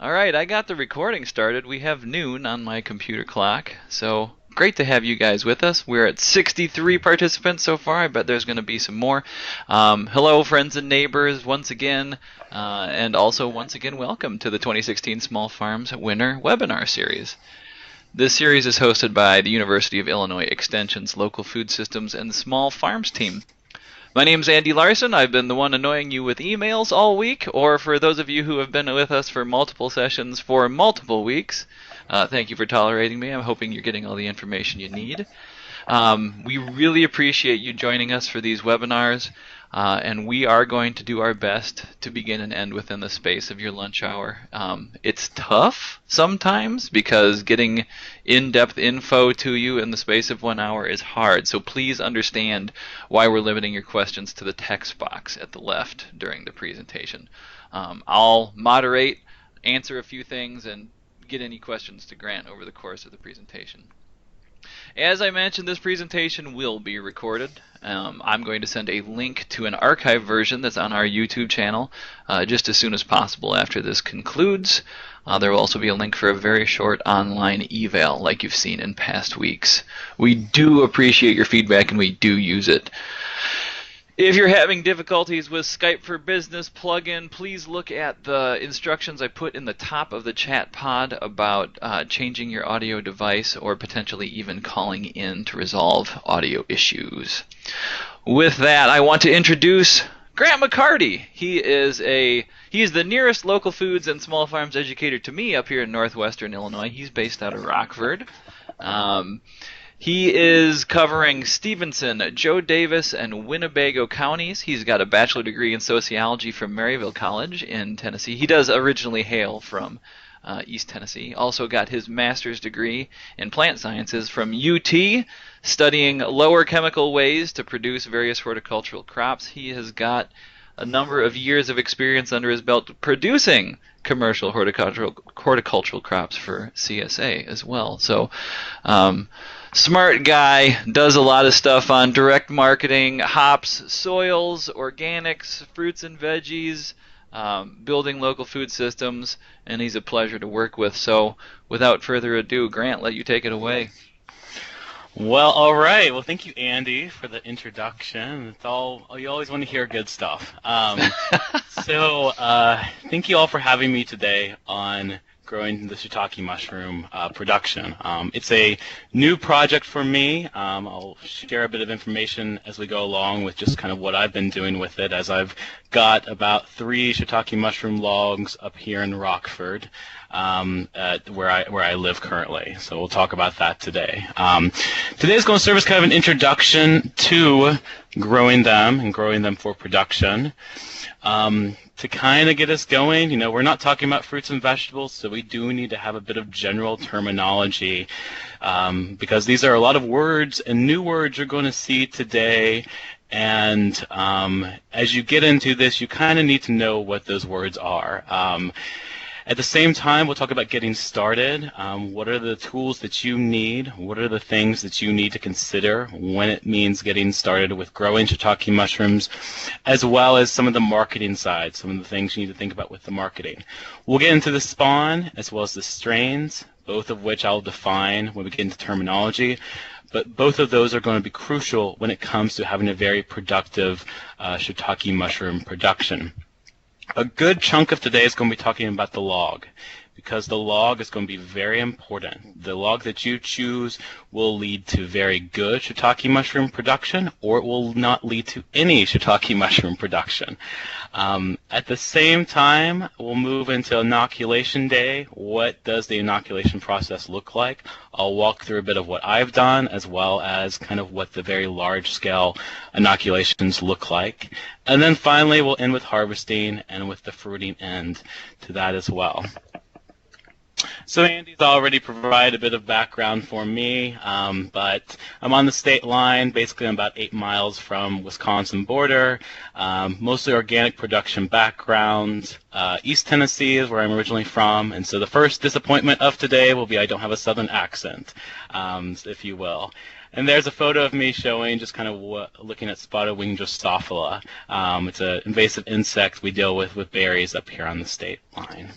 All right, I got the recording started. We have noon on my computer clock, so great to have you guys with us. We're at 63 participants so far. I bet there's going to be some more. Hello, friends and neighbors, once again, and also once again, welcome to the 2016 Small Farms Winter Webinar Series. This series is hosted by the University of Illinois Extension's Local Food Systems and Small Farms team. My name's Andy Larson. I've been the one annoying you with emails all week, or for those of you who have been with us for multiple sessions for multiple weeks, thank you for tolerating me. I'm hoping you're getting all the information you need. We really appreciate you joining us for these webinars, and we are going to do our best to begin and end within the space of your lunch hour. It's tough sometimes because getting in-depth info to you in the space of 1 hour is hard, so please understand why we're limiting your questions to the text box at the left during the presentation. I'll moderate, answer a few things, and get any questions to Grant over the course of the presentation. As I mentioned, this presentation will be recorded. I'm going to send a link to an archive version that's on our YouTube channel just as soon as possible after this concludes. There will also be a link for a very short online eval like you've seen in past weeks. We do appreciate your feedback and we do use it. If you're having difficulties with Skype for Business plugin, please look at the instructions I put in the top of the chat pod about changing your audio device or potentially even calling in to resolve audio issues. With that, I want to introduce Grant McCarty. He is the nearest local foods and small farms educator to me up here in northwestern Illinois. He's based out of Rockford. He is covering Stevenson, Joe Davis, and Winnebago counties. He's got a bachelor degree in sociology from Maryville College in Tennessee. He does originally hail from East Tennessee. Also got his master's degree in plant sciences from UT, studying lower chemical ways to produce various horticultural crops. He has got a number of years of experience under his belt producing commercial horticultural crops for CSA as well. So, smart guy, does a lot of stuff on direct marketing, hops, soils, organics, fruits and veggies, building local food systems, and he's a pleasure to work with. So, without further ado, Grant, let you take it away. Well, all right. Well, thank you, Andy, for the introduction. You always want to hear good stuff. So, thank you all for having me today on growing the shiitake mushroom production. It's a new project for me. I'll share a bit of information as we go along with just kind of what I've been doing with it, as I've got about 3 shiitake mushroom logs up here in Rockford, where I live currently. So we'll talk about that today. Today is going to serve as kind of an introduction to growing them and growing them for production. To kind of get us going, we're not talking about fruits and vegetables, so we do need to have a bit of general terminology, because these are a lot of words and new words you're going to see today. And as you get into this, you kind of need to know what those words are. At the same time, we'll talk about getting started. What are the tools that you need? What are the things that you need to consider when it means getting started with growing shiitake mushrooms, as well as some of the marketing side, some of the things you need to think about with the marketing. We'll get into the spawn as well as the strains, both of which I'll define when we get into terminology. But both of those are going to be crucial when it comes to having a very productive shiitake mushroom production. A good chunk of today is going to be talking about the log, because the log is going to be very important. The log that you choose will lead to very good shiitake mushroom production, or it will not lead to any shiitake mushroom production. At the same time, we'll move into inoculation day. What does the inoculation process look like? I'll walk through a bit of what I've done, as well as kind of what the very large-scale inoculations look like. And then finally, we'll end with harvesting and with the fruiting end to that as well. So Andy's already provided a bit of background for me, but I'm on the state line. Basically, I'm about 8 miles from Wisconsin border, mostly organic production background. East Tennessee is where I'm originally from, and so the first disappointment of today will be I don't have a southern accent, if you will. And there's a photo of me showing just kind of looking at spotted wing Drosophila. It's an invasive insect we deal with berries up here on the state line.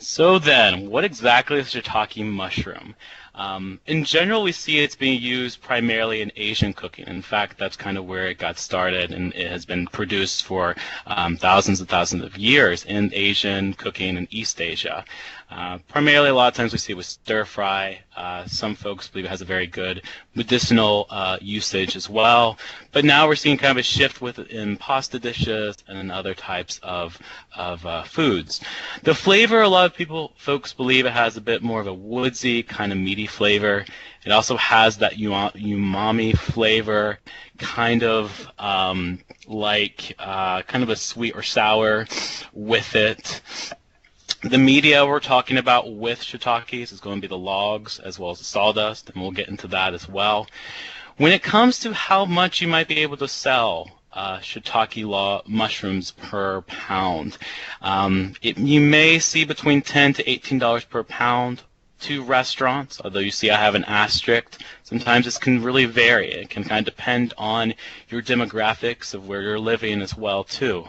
So then, what exactly is shiitake mushroom? In general, we see it's being used primarily in Asian cooking. In fact, that's kind of where it got started, and it has been produced for thousands and thousands of years in Asian cooking in East Asia. Primarily, a lot of times we see it with stir fry. Some folks believe it has a very good medicinal usage as well. But now we're seeing kind of a shift with in pasta dishes and in other types of foods. The flavor, a lot of folks believe it has a bit more of a woodsy, kind of meaty flavor. It also has that umami flavor, kind of like kind of a sweet or sour with it. The media we're talking about with shiitakes is going to be the logs as well as the sawdust, and we'll get into that as well. When it comes to how much you might be able to sell shiitake mushrooms per pound, you may see between $10 to $18 per pound to restaurants, although you see I have an asterisk. Sometimes this can really vary. It can kind of depend on your demographics of where you're living as well too.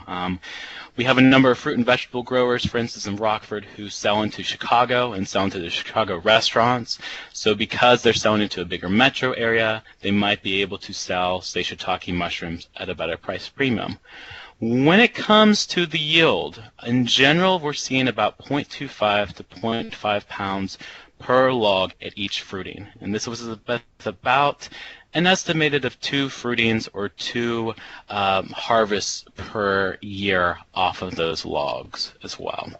We have a number of fruit and vegetable growers, for instance, in Rockford, who sell into Chicago and sell into the Chicago restaurants. So because they're selling into a bigger metro area, they might be able to sell, say, shiitake mushrooms at a better price premium. When it comes to the yield, in general, we're seeing about 0.25 to 0.5 pounds per log at each fruiting. And this was about an estimated of 2 fruitings or 2 harvests per year off of those logs as well.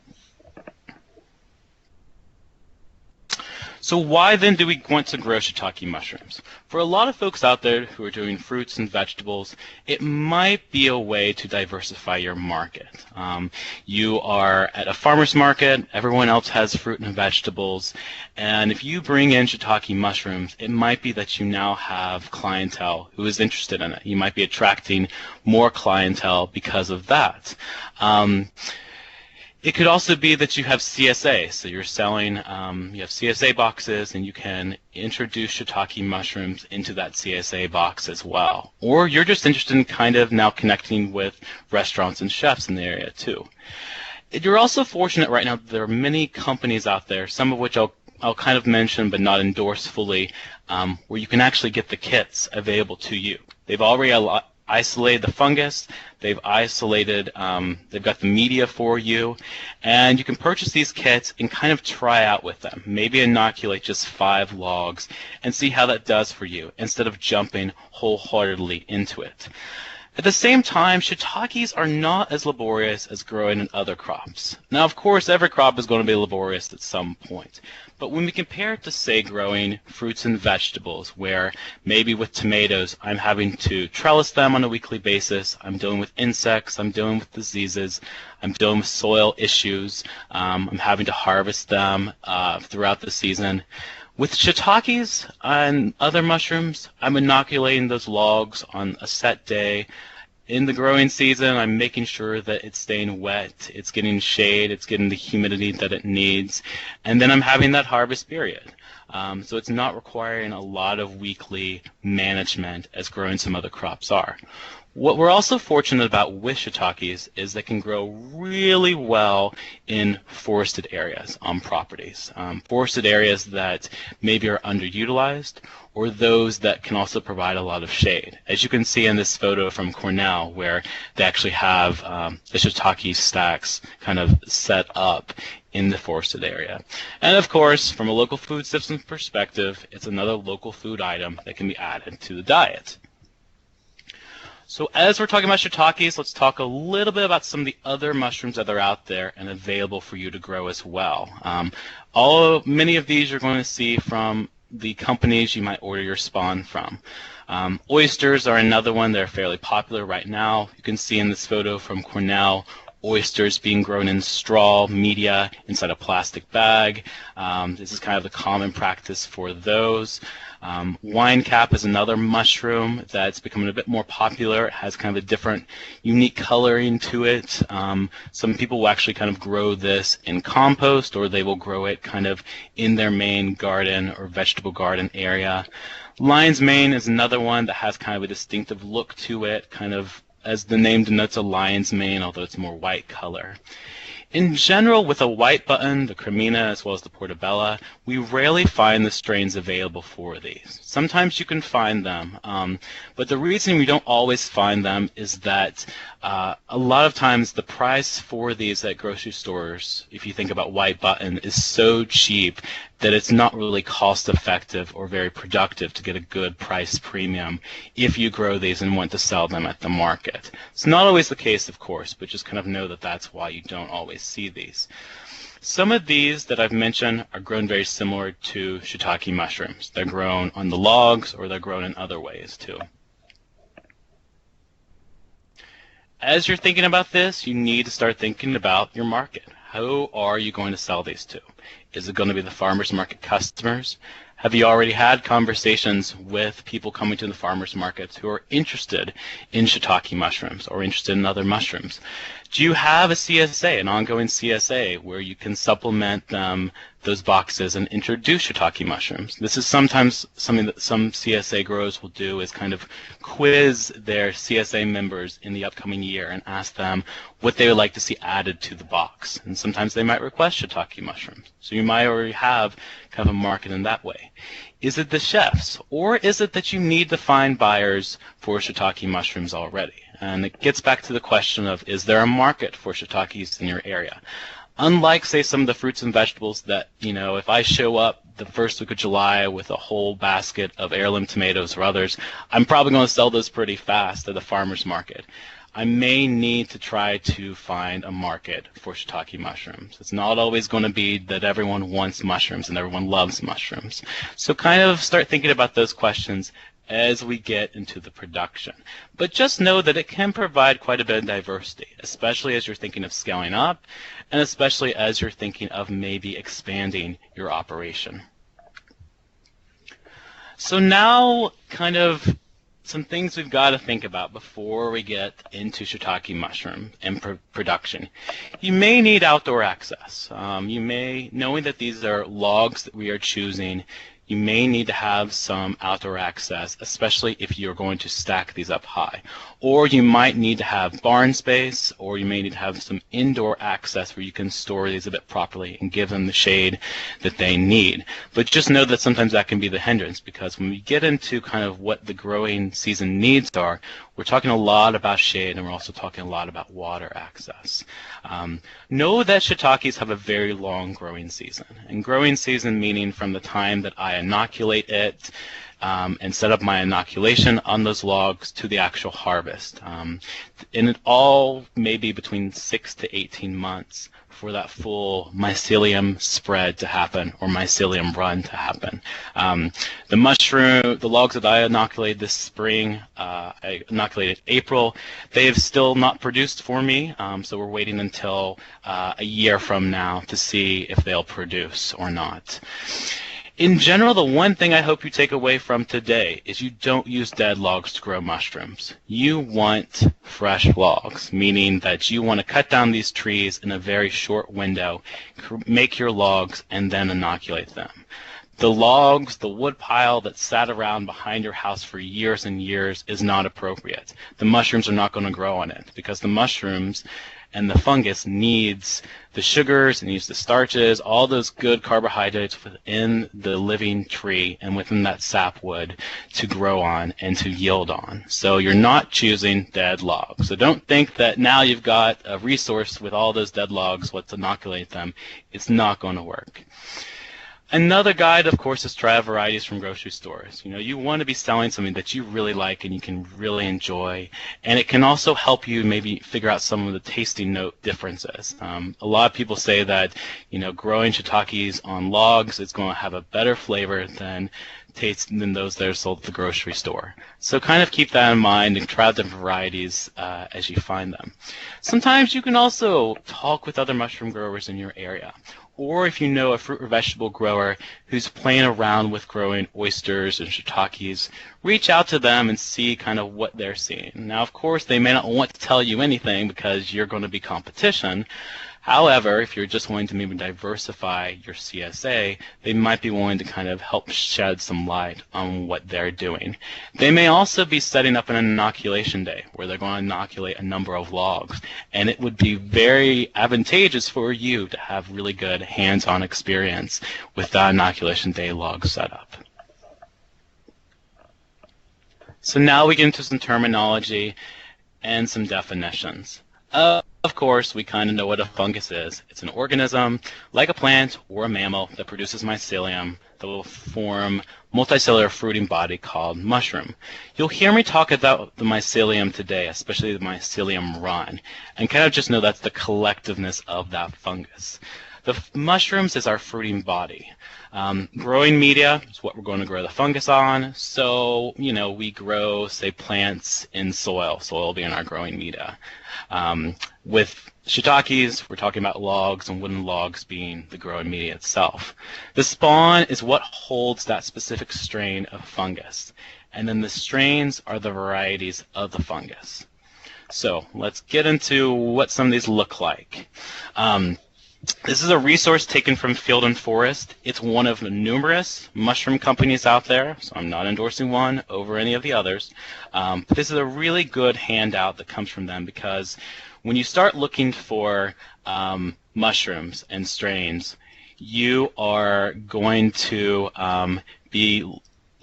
So why then do we want to grow shiitake mushrooms? For a lot of folks out there who are doing fruits and vegetables, it might be a way to diversify your market. You are at a farmer's market, everyone else has fruit and vegetables, and if you bring in shiitake mushrooms, it might be that you now have clientele who is interested in it. You might be attracting more clientele because of that. It could also be that you have CSA, so you're selling, you have CSA boxes, and you can introduce shiitake mushrooms into that CSA box as well. Or you're just interested in kind of now connecting with restaurants and chefs in the area too. You're also fortunate right now that there are many companies out there, some of which I'll kind of mention but not endorse fully, where you can actually get the kits available to you. They've already isolated the fungus, they've isolated, they've got the media for you, and you can purchase these kits and kind of try out with them. Maybe inoculate just 5 logs and see how that does for you instead of jumping wholeheartedly into it. At the same time, shiitakes are not as laborious as growing in other crops. Now, of course, every crop is going to be laborious at some point. But when we compare it to, say, growing fruits and vegetables, where maybe with tomatoes, I'm having to trellis them on a weekly basis, I'm dealing with insects, I'm dealing with diseases, I'm dealing with soil issues, I'm having to harvest them throughout the season. With shiitakes and other mushrooms, I'm inoculating those logs on a set day. In the growing season, I'm making sure that it's staying wet, it's getting shade, it's getting the humidity that it needs, and then I'm having that harvest period. So it's not requiring a lot of weekly management as growing some other crops are. What we're also fortunate about with shiitakes is they can grow really well in forested areas on properties. Forested areas that maybe are underutilized, or those that can also provide a lot of shade. As you can see in this photo from Cornell, where they actually have the shiitake stacks kind of set up in the forested area. And of course, from a local food systems perspective, it's another local food item that can be added to the diet. So as we're talking about shiitakes, let's talk a little bit about some of the other mushrooms that are out there and available for you to grow as well. Many of these you're going to see from the companies you might order your spawn from. Oysters are another one. They're fairly popular right now. You can see in this photo from Cornell, oysters being grown in straw media inside a plastic bag. This is kind of the common practice for those. Wine cap is another mushroom that's becoming a bit more popular. It has kind of a different, unique coloring to it. Some people will actually kind of grow this in compost, or they will grow it kind of in their main garden or vegetable garden area. Lion's mane is another one that has kind of a distinctive look to it, kind of as the name denotes, a lion's mane, although it's more white color. In general, with a white button, the Cremina as well as the Portobello, we rarely find the strains available for these. Sometimes you can find them, but the reason we don't always find them is that a lot of times the price for these at grocery stores, if you think about white button, is so cheap that it's not really cost effective or very productive to get a good price premium if you grow these and want to sell them at the market. It's not always the case, of course, but just kind of know that that's why you don't always see these. Some of these that I've mentioned are grown very similar to shiitake mushrooms. They're grown on the logs or they're grown in other ways too. As you're thinking about this, you need to start thinking about your market. Who are you going to sell these to? Is it going to be the farmers market customers? Have you already had conversations with people coming to the farmers markets who are interested in shiitake mushrooms or interested in other mushrooms? Do you have a CSA, an ongoing CSA, where you can supplement those boxes and introduce shiitake mushrooms? This is sometimes something that some CSA growers will do, is kind of quiz their CSA members in the upcoming year and ask them what they would like to see added to the box. And sometimes they might request shiitake mushrooms. So you might already have kind of a market in that way. Is it the chefs, or is it that you need to find buyers for shiitake mushrooms already? And it gets back to the question of, is there a market for shiitakes in your area? Unlike, say, some of the fruits and vegetables that, if I show up the first week of July with a whole basket of heirloom tomatoes or others, I'm probably going to sell those pretty fast at the farmer's market. I may need to try to find a market for shiitake mushrooms. It's not always going to be that everyone wants mushrooms and everyone loves mushrooms. So kind of start thinking about those questions as we get into the production. But just know that it can provide quite a bit of diversity, especially as you're thinking of scaling up, and especially as you're thinking of maybe expanding your operation. So now, kind of some things we've got to think about before we get into shiitake mushroom and production. You may need outdoor access. Knowing that these are logs that we are choosing, you may need to have some outdoor access, especially if you're going to stack these up high. Or you might need to have barn space, or you may need to have some indoor access where you can store these a bit properly and give them the shade that they need. But just know that sometimes that can be the hindrance, because when we get into kind of what the growing season needs are, we're talking a lot about shade, and we're also talking a lot about water access. Know that shiitakes have a very long growing season, and growing season meaning from the time that I inoculate it and set up my inoculation on those logs to the actual harvest. And it all may be between 6 to 18 months for that full mycelium spread to happen, or mycelium run to happen. The logs that I inoculated this spring, I inoculated April, they have still not produced for me, so we're waiting until a year from now to see if they'll produce or not. In general, the one thing I hope you take away from today is you don't use dead logs to grow mushrooms. You want fresh logs, meaning that you want to cut down these trees in a very short window, make your logs, and then inoculate them. The logs, the wood pile that sat around behind your house for years and years is not appropriate. The mushrooms are not going to grow on it, because the mushrooms and the fungus needs the sugars, and needs the starches, all those good carbohydrates within the living tree and within that sapwood to grow on and to yield on. So you're not choosing dead logs. So don't think that now you've got a resource with all those dead logs, let's inoculate them. It's not going to work. Another guide, of course, is try varieties from grocery stores. You want to be selling something that you really like and you can really enjoy, and it can also help you maybe figure out some of the tasting note differences. A lot of people say that, growing shiitakes on logs is going to have a better flavor than those that are sold at the grocery store. So kind of keep that in mind and try out different varieties as you find them. Sometimes you can also talk with other mushroom growers in your area. Or if you know a fruit or vegetable grower who's playing around with growing oysters and shiitakes, reach out to them and see kind of what they're seeing. Now, of course, they may not want to tell you anything because you're going to be competition. However, if you're just wanting to maybe diversify your CSA, they might be willing to kind of help shed some light on what they're doing. They may also be setting up an inoculation day where they're going to inoculate a number of logs, and it would be very advantageous for you to have really good hands-on experience with that inoculation day log setup. So now we get into some terminology and some definitions. Of course, we kind of know what a fungus is. It's an organism, like a plant or a mammal, that produces mycelium that will form multicellular fruiting body called mushroom. You'll hear me talk about the mycelium today, especially the mycelium run, and kind of just know that's the collectiveness of that fungus. The mushrooms is our fruiting body. Growing media is what we're going to grow the fungus on. So, we grow, say, plants in soil. Soil being our growing media. With shiitakes, we're talking about logs, and wooden logs being the growing media itself. The spawn is what holds that specific strain of fungus. And then the strains are the varieties of the fungus. So let's get into what some of these look like. This is a resource taken from Field and Forest. It's one of the numerous mushroom companies out there, so I'm not endorsing one over any of the others. But this is a really good handout that comes from them, because when you start looking for mushrooms and strains, you are going to be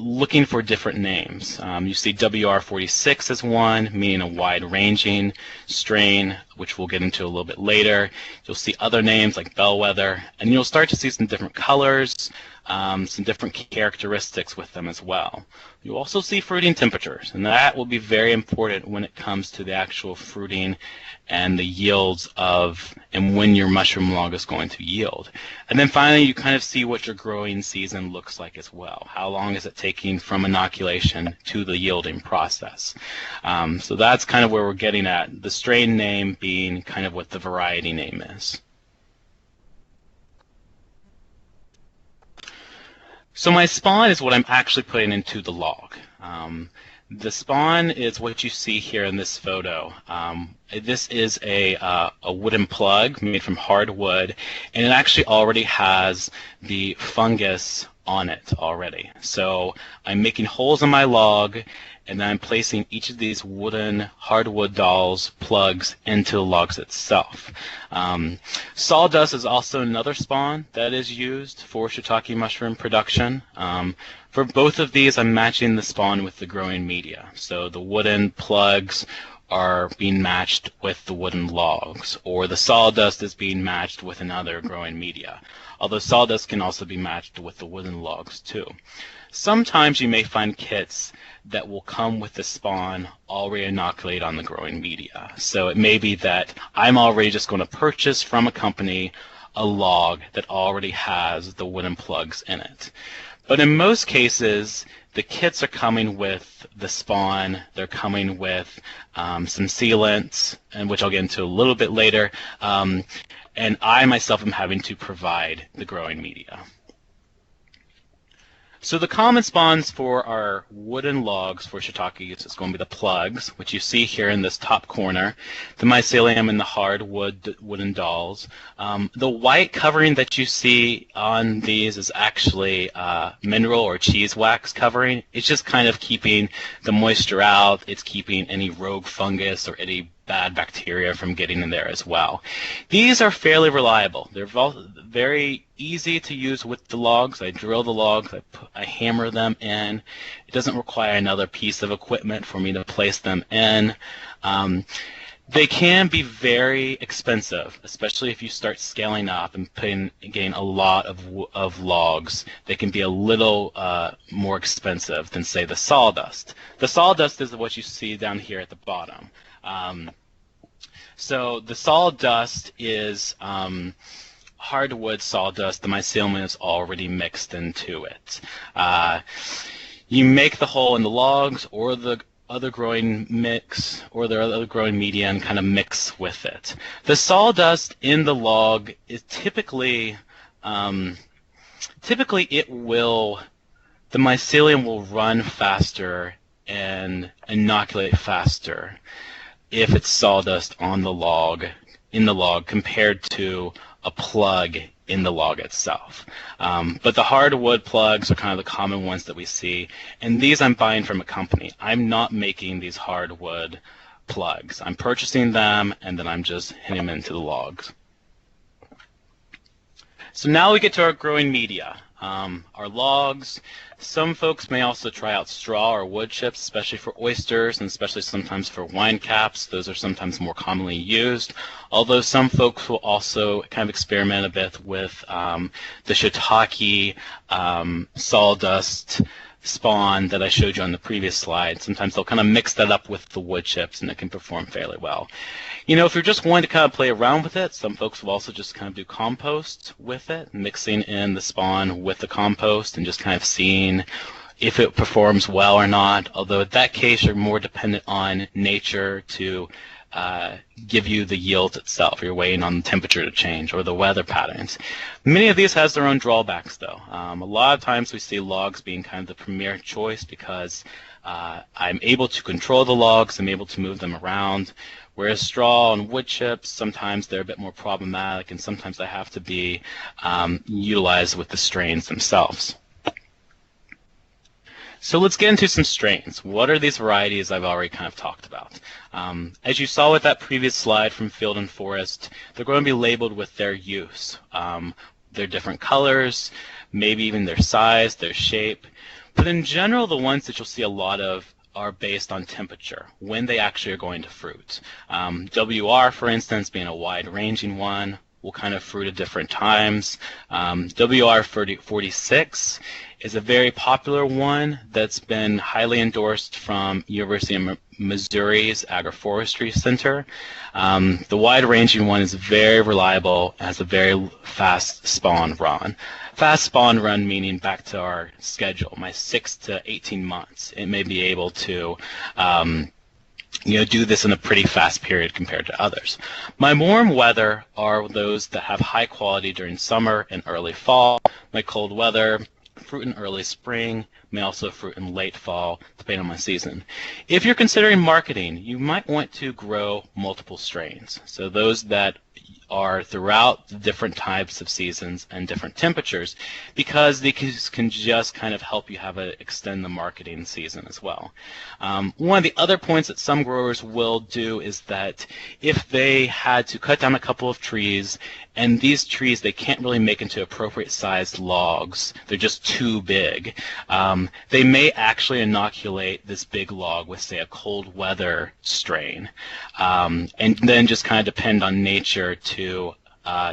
looking for different names. You see WR46 as one, meaning a wide-ranging strain, which we'll get into a little bit later. You'll see other names like Bellwether, and you'll start to see some different colors, some different characteristics with them as well. You'll also see fruiting temperatures, and that will be very important when it comes to the actual fruiting and the yields of and when your mushroom log is going to yield. And then finally, you kind of see what your growing season looks like as well. How long is it taking from inoculation to the yielding process? So that's kind of where we're getting at, the strain name being kind of what the variety name is. So my spawn is what I'm actually putting into the log. The spawn is what you see here in this photo. This is a wooden plug made from hardwood, and it actually already has the fungus on it already. So I'm making holes in my log, and then I'm placing each of these wooden hardwood dowels plugs into the logs itself. Sawdust is also another spawn that is used for shiitake mushroom production. For both of these, I'm matching the spawn with the growing media. So the wooden plugs are being matched with the wooden logs, or the sawdust is being matched with another growing media. Although sawdust can also be matched with the wooden logs too. Sometimes you may find kits that will come with the spawn already inoculated on the growing media. So it may be that I'm already just going to purchase from a company a log that already has the wooden plugs in it. But in most cases, the kits are coming with the spawn, they're coming with some sealants, and which I'll get into a little bit later, and I myself am having to provide the growing media. So the common spawns for our wooden logs for shiitakes is going to be the plugs, which you see here in this top corner, the mycelium and the hardwood wooden dowels. The white covering that you see on these is actually mineral or cheese wax covering. It's just kind of keeping the moisture out. It's keeping any rogue fungus or any bad bacteria from getting in there as well. These are fairly reliable. They're very easy to use with the logs. I drill the logs, I hammer them in. It doesn't require another piece of equipment for me to place them in. They can be very expensive, especially if you start scaling up and getting a lot of logs. They can be a little more expensive than, say, the sawdust. The sawdust is what you see down here at the bottom. So the sawdust is hardwood sawdust. The mycelium is already mixed into it. You make the hole in the logs or the other growing mix or the other growing media and kind of mix with it. The sawdust in the log is typically the mycelium will run faster and inoculate faster if it's sawdust on the log in the log compared to a plug in the log itself. But the hardwood plugs are kind of the common ones that we see, and these I'm buying from a company. I'm not making these hardwood plugs. I'm purchasing them, and then I'm just hitting them into the logs. So now we get to our growing media, our logs. Some folks may also try out straw or wood chips, especially for oysters and especially sometimes for wine caps. Those are sometimes more commonly used, although some folks will also kind of experiment a bit with the shiitake sawdust spawn that I showed you on the previous slide. Sometimes they'll kind of mix that up with the wood chips, and it can perform fairly well. You know, if you're just wanting to kind of play around with it, some folks will also just kind of do compost with it, mixing in the spawn with the compost and just kind of seeing if it performs well or not. Although in that case, you're more dependent on nature to give you the yield itself. You're waiting on the temperature to change or the weather patterns. Many of these has their own drawbacks, though. A lot of times we see logs being kind of the premier choice because I'm able to control the logs, I'm able to move them around. Whereas straw and wood chips, sometimes they're a bit more problematic, and sometimes they have to be utilized with the strains themselves. So let's get into some strains. What are these varieties I've already kind of talked about? As you saw with that previous slide from Field and Forest, they're going to be labeled with their use, their different colors, maybe even their size, their shape. But in general, the ones that you'll see a lot of are based on temperature, when they actually are going to fruit. WR, for instance, being a wide-ranging one, will kind of fruit at different times. WR46 is a very popular one that's been highly endorsed from University of Missouri's Agroforestry Center. The wide-ranging one is very reliable, has a very fast spawn run. Fast spawn run meaning back to our schedule, my 6 to 18 months. It may be able to do this in a pretty fast period compared to others. My warm weather are those that have high quality during summer and early fall. My cold weather fruit in early spring, may also fruit in late fall, depending on my season. If you're considering marketing, you might want to grow multiple strains. So those that are throughout the different types of seasons and different temperatures, because they can just kind of help you extend the marketing season as well. One of the other points that some growers will do is that if they had to cut down a couple of trees, and these trees they can't really make into appropriate sized logs, they're just too big, they may actually inoculate this big log with, say, a cold weather strain, and then just kind of depend on nature to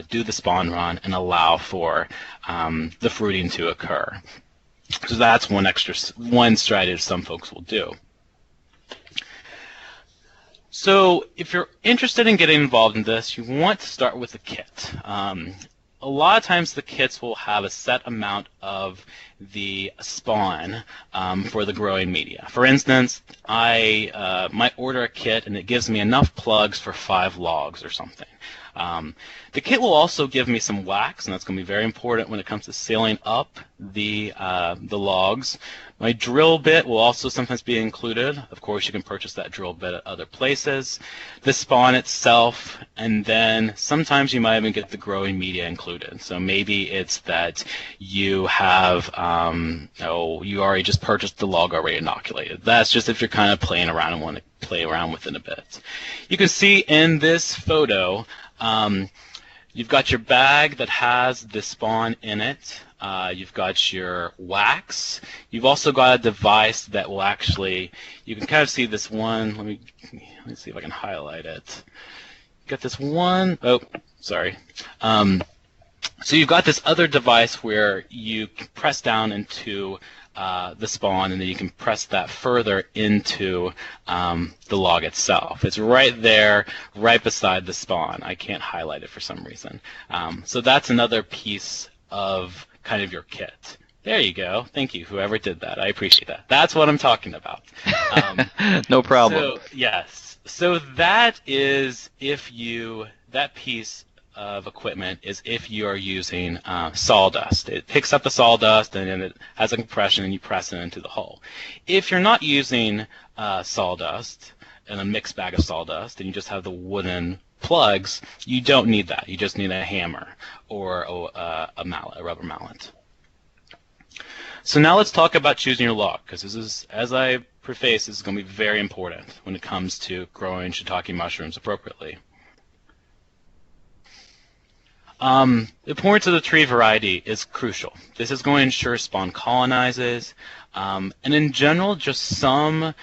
do the spawn run and allow for the fruiting to occur. So that's one strategy some folks will do. So if you're interested in getting involved in this, you want to start with a kit. A lot of times the kits will have a set amount of the spawn for the growing media. For instance, I might order a kit and it gives me enough plugs for 5 logs or something. The kit will also give me some wax, and that's going to be very important when it comes to sealing up the logs. My drill bit will also sometimes be included. Of course, you can purchase that drill bit at other places. The spawn itself, and then sometimes you might even get the growing media included. So maybe it's that you have, you already just purchased the log already inoculated. That's just if you're kind of playing around and want to play around with it a bit. You can see in this photo, you've got your bag that has the spawn in it. You've got your wax. You've also got a device that will actually, you can kind of see this one. Let me see if I can highlight it. Got this one. Oh, sorry. So you've got this other device where you press down into the spawn, and then you can press that further into the log itself. It's right there, right beside the spawn. I can't highlight it for some reason. So that's another piece of kind of your kit. There you go. Thank you, whoever did that. I appreciate that. That's what I'm talking about. No problem. So, yes. So that is that piece of equipment is if you are using sawdust. It picks up the sawdust and then it has a compression and you press it into the hole. If you're not using sawdust and a mixed bag of sawdust, and you just have the wooden plugs, you don't need that. You just need a hammer or a mallet, a rubber mallet. So now let's talk about choosing your log, because this is, as I preface, this is going to be very important when it comes to growing shiitake mushrooms appropriately. The importance of the tree variety is crucial. This is going to ensure spawn colonizes, and in general, just some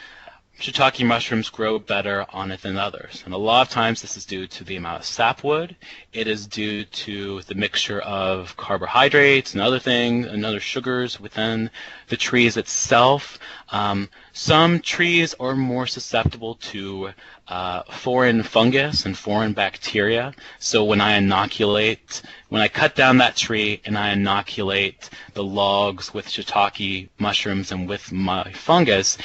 shiitake mushrooms grow better on it than others. And a lot of times this is due to the amount of sapwood. It is due to the mixture of carbohydrates and other things and other sugars within the trees itself. Some trees are more susceptible to foreign fungus and foreign bacteria. So when I cut down that tree and I inoculate the logs with shiitake mushrooms and with my fungus,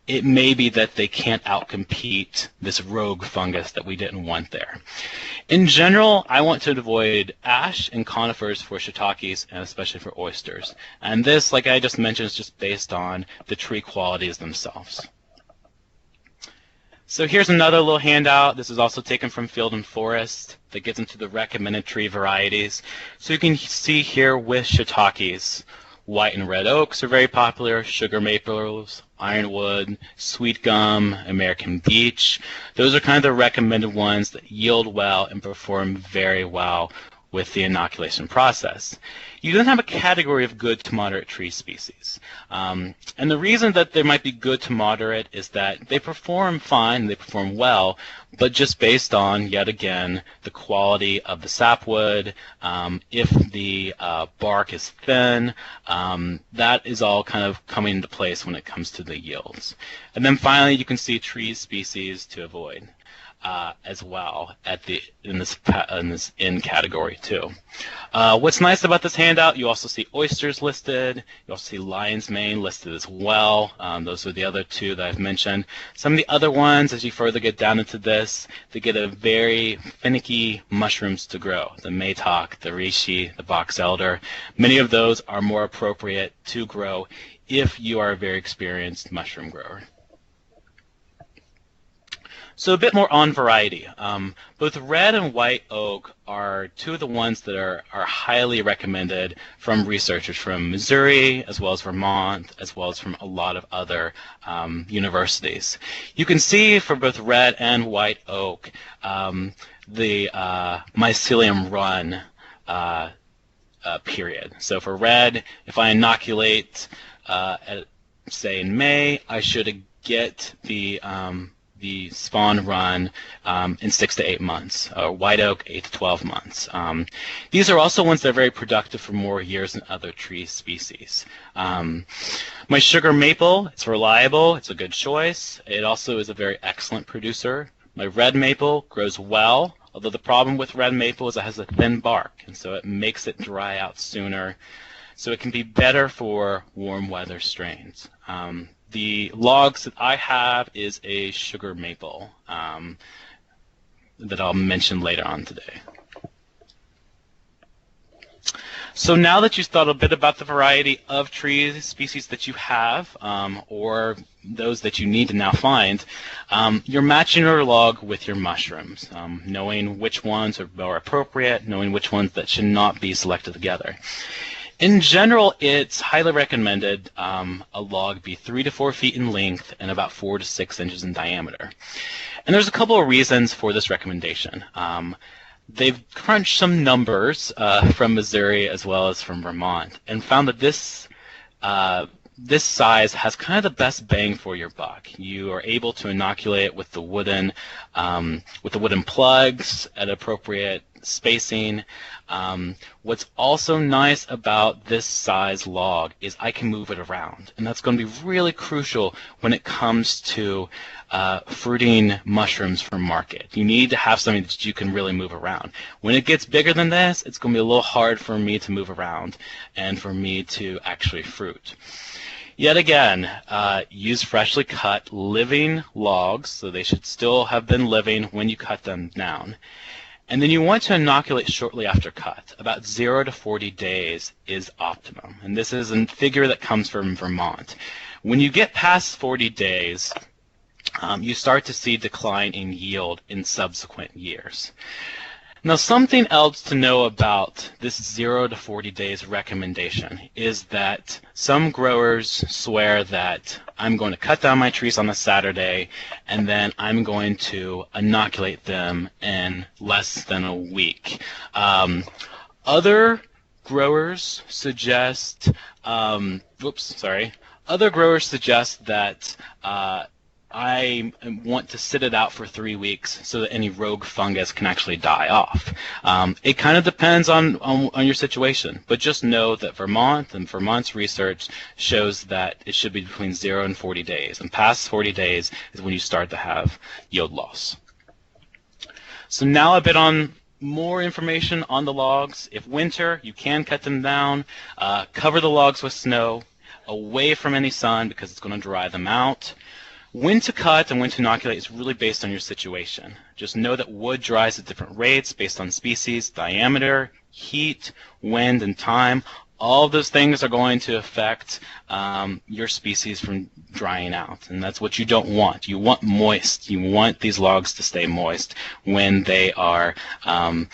it may be that they can't outcompete this rogue fungus that we didn't want there. In general, I want to avoid ash and conifers for shiitakes and especially for oysters. And this, like I just mentioned, is just based on the tree qualities themselves. So here's another little handout. This is also taken from Field and Forest that gets into the recommended tree varieties. So you can see here with shiitakes, white and red oaks are very popular, sugar maples, ironwood, sweet gum, American beech. Those are kind of the recommended ones that yield well and perform very well with the inoculation process. You then have a category of good to moderate tree species. And the reason that they might be good to moderate is that they perform fine, they perform well, but just based on, yet again, the quality of the sapwood, if the bark is thin, that is all kind of coming into place when it comes to the yields. And then finally, you can see tree species to avoid. As well in this in category too. What's nice about this handout, you also see oysters listed, you also see lion's mane listed as well. Those are the other two that I've mentioned. Some of the other ones, as you further get down into this, they get a very finicky mushrooms to grow. The maytok, the reishi, the box elder. Many of those are more appropriate to grow if you are a very experienced mushroom grower. So a bit more on variety. Both red and white oak are two of the ones that are highly recommended from researchers from Missouri, as well as Vermont, as well as from a lot of other universities. You can see for both red and white oak, the mycelium run period. So for red, if I inoculate, say in May, I should get the spawn run in 6 to 8 months. White oak, 8 to 12 months. These are also ones that are very productive for more years than other tree species. My sugar maple, it's reliable, it's a good choice. It also is a very excellent producer. My red maple grows well, although the problem with red maple is it has a thin bark, and so it makes it dry out sooner. So it can be better for warm weather strains. The logs that I have is a sugar maple that I'll mention later on today. So now that you've thought a bit about the variety of tree species that you have, or those that you need to now find, you're matching your log with your mushrooms, knowing which ones are more appropriate, knowing which ones that should not be selected together. In general, it's highly recommended a log be 3 to 4 feet in length and about 4 to 6 inches in diameter. And there's a couple of reasons for this recommendation. They've crunched some numbers from Missouri as well as from Vermont and found that this size has kind of the best bang for your buck. You are able to inoculate it with the wooden plugs at appropriate spacing. What's also nice about this size log is I can move it around, and that's going to be really crucial when it comes to fruiting mushrooms for market. You need to have something that you can really move around. When it gets bigger than this, it's going to be a little hard for me to move around and for me to actually fruit. Yet again, use freshly cut living logs, so they should still have been living when you cut them down. And then you want to inoculate shortly after cut. About 0 to 40 days is optimum. And this is a figure that comes from Vermont. When you get past 40 days, you start to see decline in yield in subsequent years. Now, something else to know about this 0 to 40 days recommendation is that some growers swear that I'm going to cut down my trees on a Saturday and then I'm going to inoculate them in less than a week. Other growers suggest, other growers suggest that I want to sit it out for 3 weeks so that any rogue fungus can actually die off. It kind of depends on your situation, but just know that Vermont's research shows that it should be between 0 and 40 days, and past 40 days is when you start to have yield loss. So now a bit on more information on the logs. If winter, you can cut them down, cover the logs with snow, away from any sun because it's going to dry them out. When to cut and when to inoculate is really based on your situation. Just know that wood dries at different rates based on species, diameter, heat, wind, and time. All of those things are going to affect your species from drying out, and that's what you don't want. You want moist. You want these logs to stay moist when they are when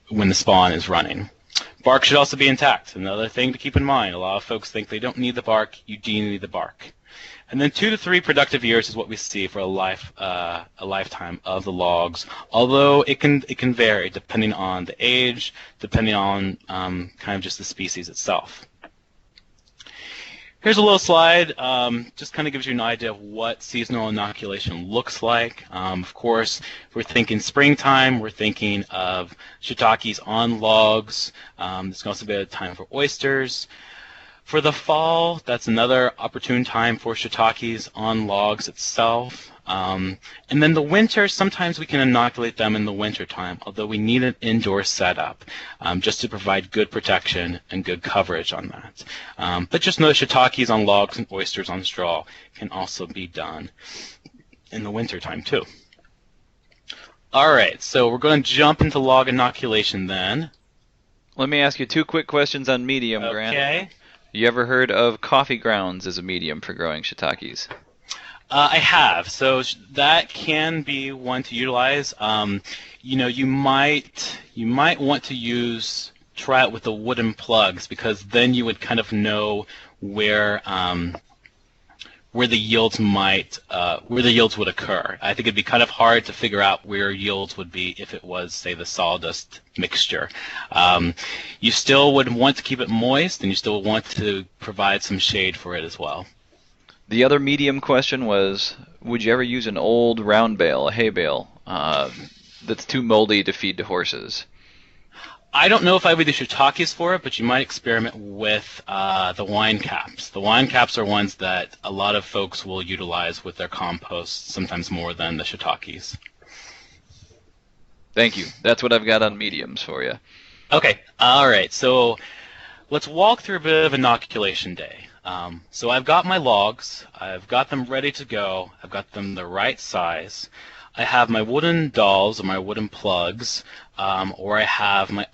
the spawn is running. Bark should also be intact. Another thing to keep in mind, a lot of folks think they don't need the bark. You do need the bark. And then 2 to 3 productive years is what we see for a lifetime of the logs. Although it can vary depending on the age, depending on kind of just the species itself. Here's a little slide, just kind of gives you an idea of what seasonal inoculation looks like. Of course, if we're thinking springtime, we're thinking of shiitakes on logs. This can also be a time for oysters. For the fall, that's another opportune time for shiitakes on logs itself. And then the winter, sometimes we can inoculate them in the winter time, although we need an indoor setup just to provide good protection and good coverage on that. But just know that shiitakes on logs and oysters on straw can also be done in the winter time too. All right, so we're going to jump into log inoculation then. Let me ask you 2 quick questions on medium, Grant. Okay. You ever heard of coffee grounds as a medium for growing shiitakes? I have. So that can be one to utilize. You might want to try it with the wooden plugs, because then you would kind of know where the yields would occur. I think it'd be kind of hard to figure out where yields would be if it was, say, the sawdust mixture. You still would want to keep it moist, and you still want to provide some shade for it as well. The other medium question was, would you ever use an old round bale, a hay bale, that's too moldy to feed to horses? I don't know if I would do shiitakes for it, but you might experiment with the wine caps. The wine caps are ones that a lot of folks will utilize with their compost, sometimes more than the shiitakes. Thank you. That's what I've got on mediums for you. Okay. All right. So let's walk through a bit of inoculation day. So I've got my logs. I've got them ready to go. I've got them the right size. I have my wooden dowels or my wooden plugs, or I have my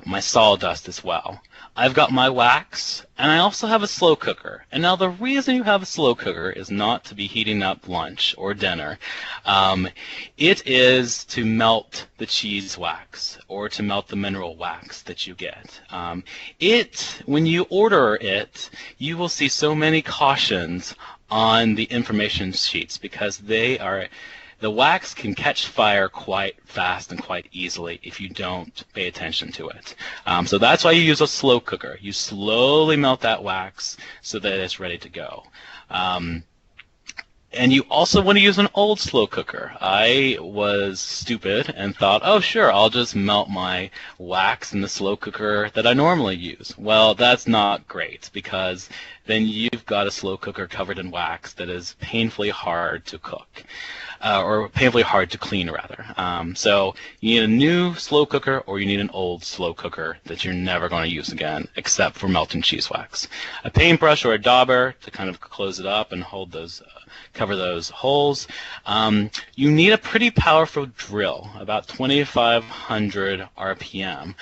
my sawdust as well. I've got my wax, and I also have a slow cooker. And now the reason you have a slow cooker is not to be heating up lunch or dinner. It is to melt the cheese wax or to melt the mineral wax that you get. When you order it, you will see so many cautions on the information sheets because the wax can catch fire quite fast and quite easily if you don't pay attention to it. So that's why you use a slow cooker. You slowly melt that wax so that it's ready to go. And you also want to use an old slow cooker. I was stupid and thought, oh sure, I'll just melt my wax in the slow cooker that I normally use. Well, that's not great because then you've got a slow cooker covered in wax that is painfully hard to cook. Or painfully hard to clean, rather. So you need a new slow cooker or you need an old slow cooker that you're never going to use again except for melting cheese wax. A paintbrush or a dauber to kind of close it up and hold those, cover those holes. You need a pretty powerful drill, about 2,500 RPM.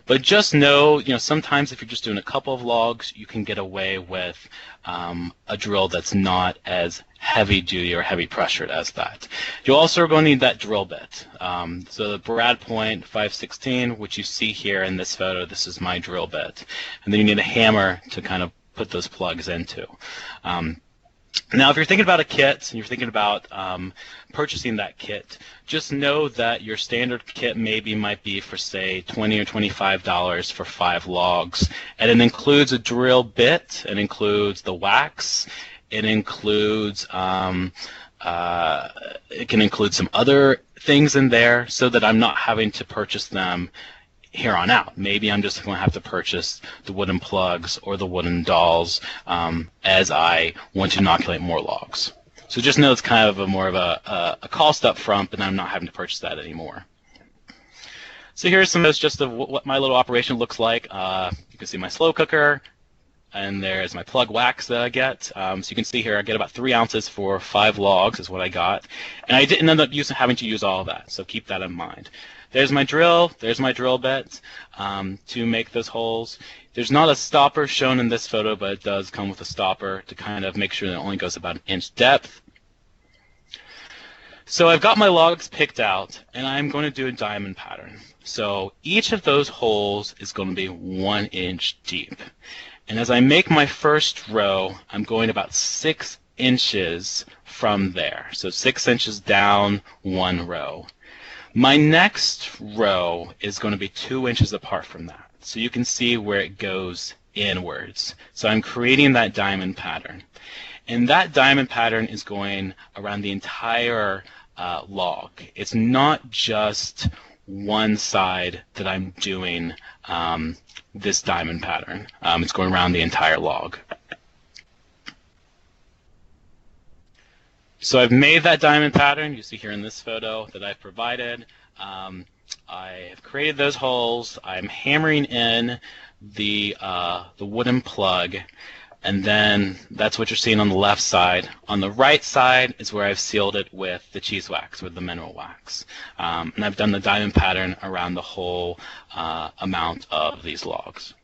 But just know, sometimes if you're just doing a couple of logs, you can get away with a drill that's not as heavy duty or heavy pressured as that. You also are going to need that drill bit. So the Brad Point 516, which you see here in this photo, this is my drill bit. And then you need a hammer to kind of put those plugs into. Now, if you're thinking about a kit and you're thinking about purchasing that kit, just know that your standard kit might be for, say, $20 or $25 for 5 logs. And it includes a drill bit, it includes the wax, it includes, it can include some other things in there so that I'm not having to purchase them here on out. Maybe I'm just going to have to purchase the wooden plugs or the wooden dolls as I want to inoculate more logs. So just know it's kind of more of a cost up front, but I'm not having to purchase that anymore. So here's some just of what my little operation looks like. You can see my slow cooker, and there's my plug wax that I get. So you can see here I get about 3 ounces for 5 logs is what I got. And I didn't end up having to use all of that, so keep that in mind. There's my drill bit to make those holes. There's not a stopper shown in this photo, but it does come with a stopper to kind of make sure that it only goes about 1 inch depth. So I've got my logs picked out, and I'm going to do a diamond pattern. So each of those holes is going to be 1 inch deep. And as I make my first row, I'm going about 6 inches from there. So 6 inches down 1 row. My next row is going to be 2 inches apart from that. So you can see where it goes inwards. So I'm creating that diamond pattern. And that diamond pattern is going around the entire log. It's not just one side that I'm doing this diamond pattern. It's going around the entire log. So I've made that diamond pattern. You see here in this photo that I've provided. I have created those holes. I'm hammering in the wooden plug, and then that's what you're seeing on the left side. On the right side is where I've sealed it with the cheese wax, with the mineral wax. And I've done the diamond pattern around the whole amount of these logs.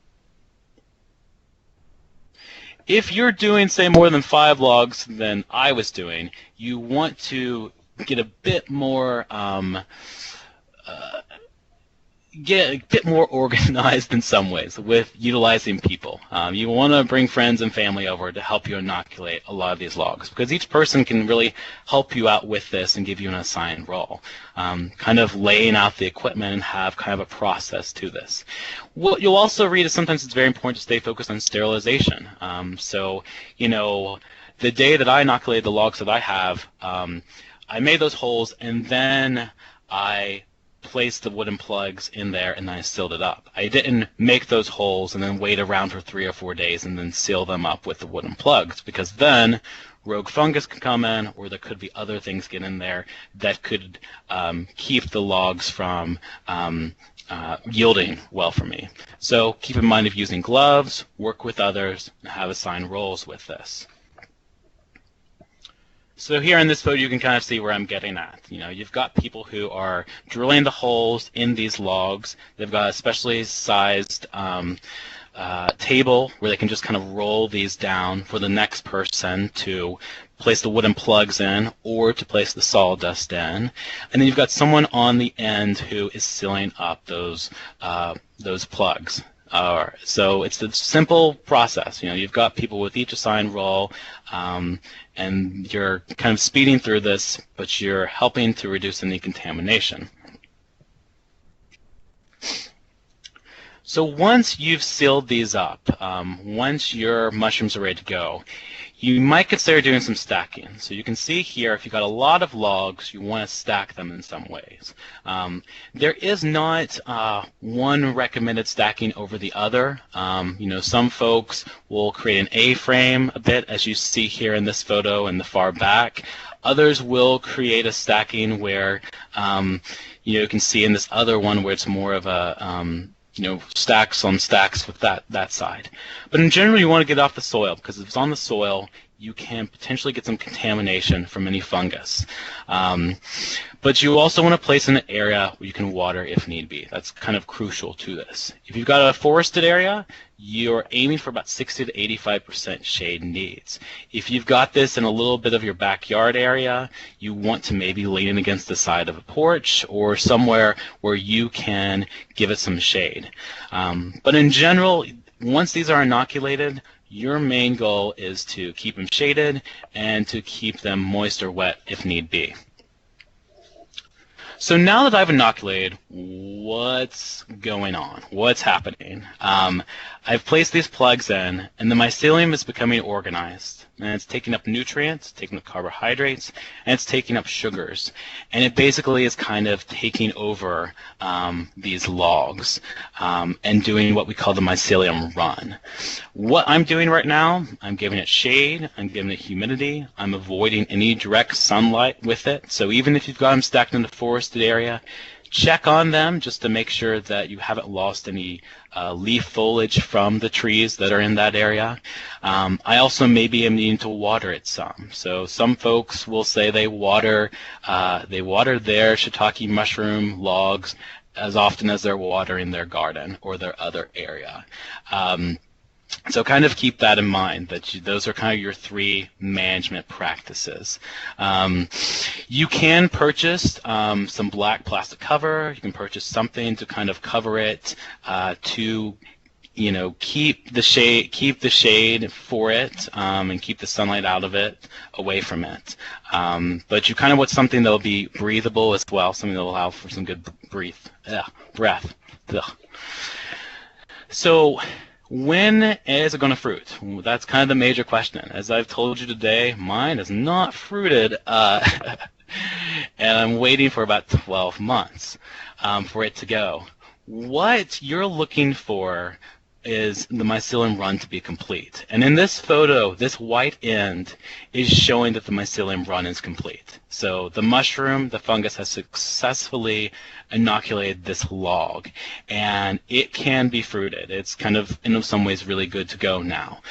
If you're doing, say, more than 5 logs than I was doing, you want to get a bit more organized in some ways with utilizing people. You want to bring friends and family over to help you inoculate a lot of these logs, because each person can really help you out with this and give you an assigned role. Kind of laying out the equipment and have kind of a process to this. What you'll also read is sometimes it's very important to stay focused on sterilization. So, you know, the day that I inoculated the logs that I have, I made those holes, and then I placed the wooden plugs in there, and then I sealed it up. I didn't make those holes and then wait around for 3 or 4 days and then seal them up with the wooden plugs, because then rogue fungus could come in, or there could be other things get in there that could keep the logs from yielding well for me. So keep in mind, if using gloves, work with others, and have assigned roles with this. So here in this photo, you can kind of see where I'm getting at. You know, you've got people who are drilling the holes in these logs. They've got a specially sized table where they can just kind of roll these down for the next person to place the wooden plugs in or to place the sawdust in. And then you've got someone on the end who is sealing up those plugs. So it's a simple process. You know, you've got people with each assigned role, and you're kind of speeding through this, but you're helping to reduce any contamination. So once you've sealed these up, once your mushrooms are ready to go, you might consider doing some stacking. So you can see here, if you've got a lot of logs, you want to stack them in some ways. There is not one recommended stacking over the other. You know, some folks will create an A-frame a bit, as you see here in this photo in the far back. Others will create a stacking where, you can see in this other one where it's more of a stacks on stacks with that side. But in general, you want to get off the soil, because if it's on the soil, you can potentially get some contamination from any fungus. But you also want to place in an area where you can water if need be. That's kind of crucial to this. If you've got a forested area, you're aiming for about 60 to 85% shade needs. If you've got this in a little bit of your backyard area, you want to maybe lean against the side of a porch or somewhere where you can give it some shade. But in general, once these are inoculated, your main goal is to keep them shaded and to keep them moist or wet if need be. So now that I've inoculated, what's going on? What's happening? I've placed these plugs in, and the mycelium is becoming organized. And it's taking up nutrients, taking up carbohydrates, and it's taking up sugars. And it basically is kind of taking over these logs and doing what we call the mycelium run. What I'm doing right now, I'm giving it shade, I'm giving it humidity, I'm avoiding any direct sunlight with it. So even if you've got them stacked in the forested area, check on them just to make sure that you haven't lost any leaf foliage from the trees that are in that area. I also maybe am needing to water it some. So some folks will say they water their shiitake mushroom logs as often as they're watering their garden or their other area. So kind of keep that in mind, that those are kind of your three management practices. You can purchase some black plastic cover. You can purchase something to kind of cover it to keep the shade for it and keep the sunlight out of it, away from it. But you kind of want something that'll be breathable as well, something that'll allow for some good breath. Ugh. So when is it going to fruit? That's kind of the major question. As I've told you today, mine is not fruited, and I'm waiting for about 12 months for it to go. What you're looking for is the mycelium run to be complete. And in this photo, this white end is showing that the mycelium run is complete. So the mushroom, the fungus, has successfully inoculated this log, and it can be fruited. It's kind of, in some ways, really good to go now.